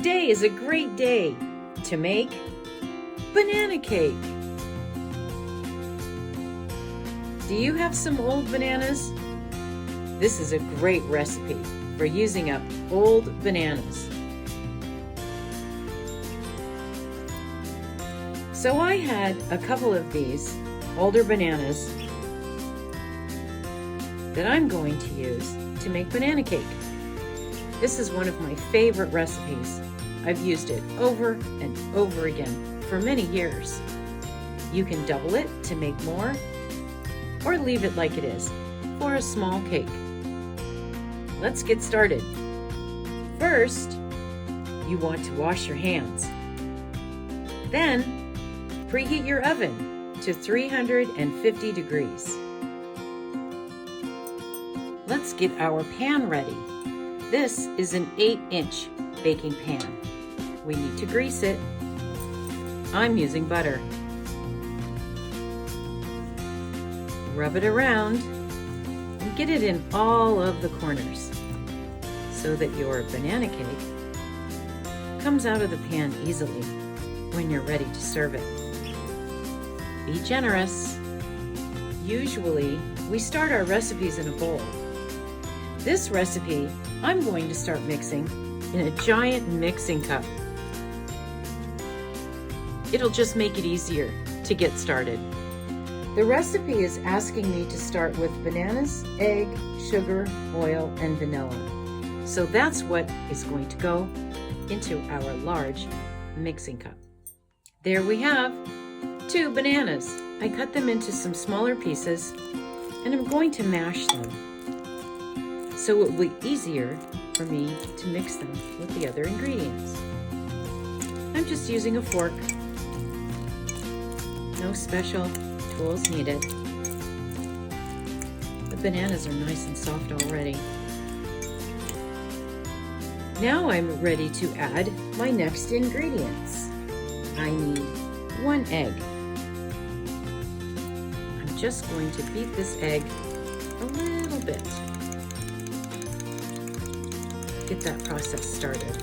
Today is a great day to make banana cake. Do you have some old bananas? This is a great recipe for using up old bananas. So I had a couple of these older bananas that I'm going to use to make banana cake. This is one of my favorite recipes. I've used it over and over again for many years. You can double it to make more, or leave it like it is for a small cake. Let's get started. First, you want to wash your hands. Then, preheat your oven to 350 degrees. Let's get our pan ready. This is an 8-inch baking pan. We need to grease it. I'm using butter. Rub it around and get it in all of the corners so that your banana cake comes out of the pan easily when you're ready to serve it. Be generous. Usually, we start our recipes in a bowl. This recipe, I'm going to start mixing in a giant mixing cup. It'll just make it easier to get started. The recipe is asking me to start with bananas, egg, sugar, oil, and vanilla. So that's what is going to go into our large mixing cup. There we have 2 bananas. I cut them into some smaller pieces and I'm going to mash them so it will be easier for me to mix them with the other ingredients. I'm just using a fork. No special tools needed. The bananas are nice and soft already. Now I'm ready to add my next ingredients. I need 1 egg. I'm just going to beat this egg a little bit. Get that process started.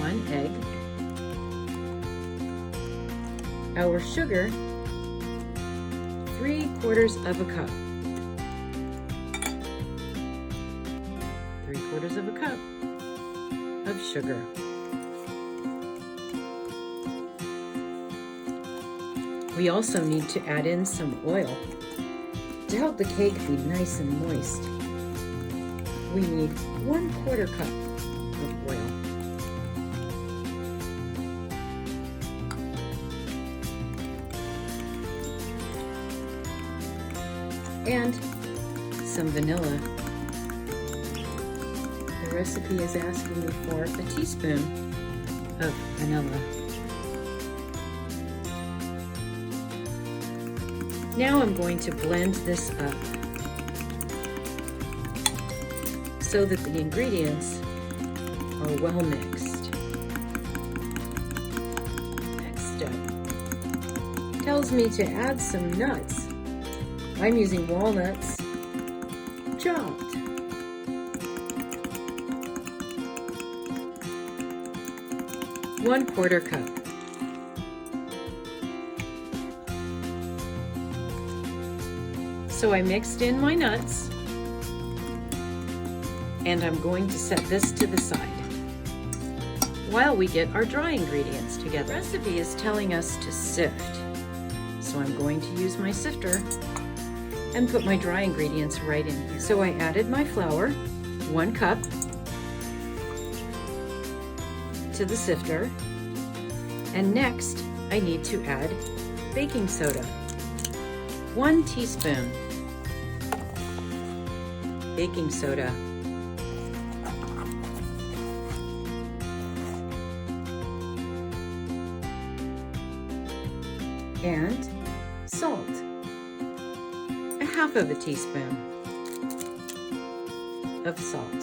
1 egg. Our sugar, 3/4 of a cup. 3/4 of a cup of sugar. We also need to add in some oil to help the cake be nice and moist. We need 1/4 cup of oil. And some vanilla. The recipe is asking me for a teaspoon of vanilla. Now I'm going to blend this up so that the ingredients are well mixed. Next step tells me to add some nuts. I'm using walnuts, chopped. One-quarter cup. So I mixed in my nuts, and I'm going to set this to the side while we get our dry ingredients together. The recipe is telling us to sift, so I'm going to use my sifter and put my dry ingredients right in here. So I added my flour, 1 cup, to the sifter, and next I need to add baking soda, 1 teaspoon. Baking soda. And salt, 1/2 teaspoon of salt.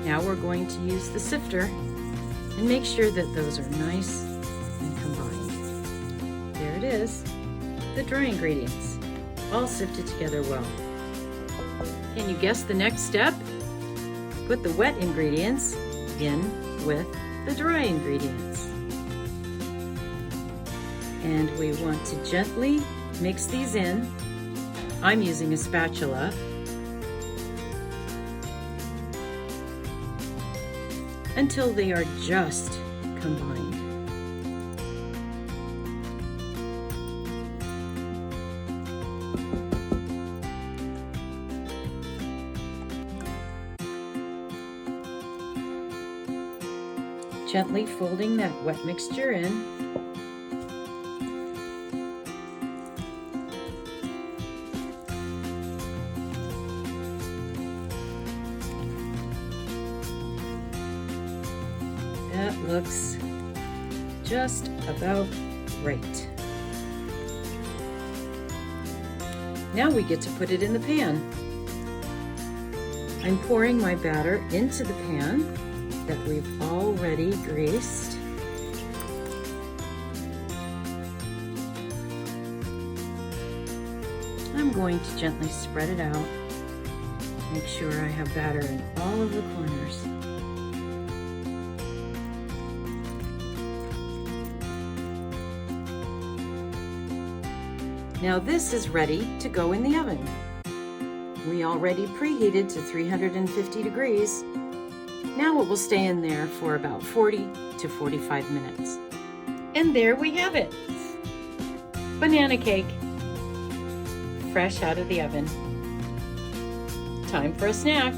Now we're going to use the sifter and make sure that those are nice and combined. There it is. the dry ingredients, all sifted together well. Can you guess the next step? Put the wet ingredients in with the dry ingredients. And we want to gently mix these in. I'm using a spatula. Until they are just combined. Gently folding that wet mixture in. That looks just about right. Now we get to put it in the pan. I'm pouring my batter into the pan that we've already greased. I'm going to gently spread it out. Make sure I have batter in all of the corners. Now this is ready to go in the oven. We already preheated to 350 degrees. Now it will stay in there for about 40 to 45 minutes. And there we have it. Banana cake, fresh out of the oven. Time for a snack.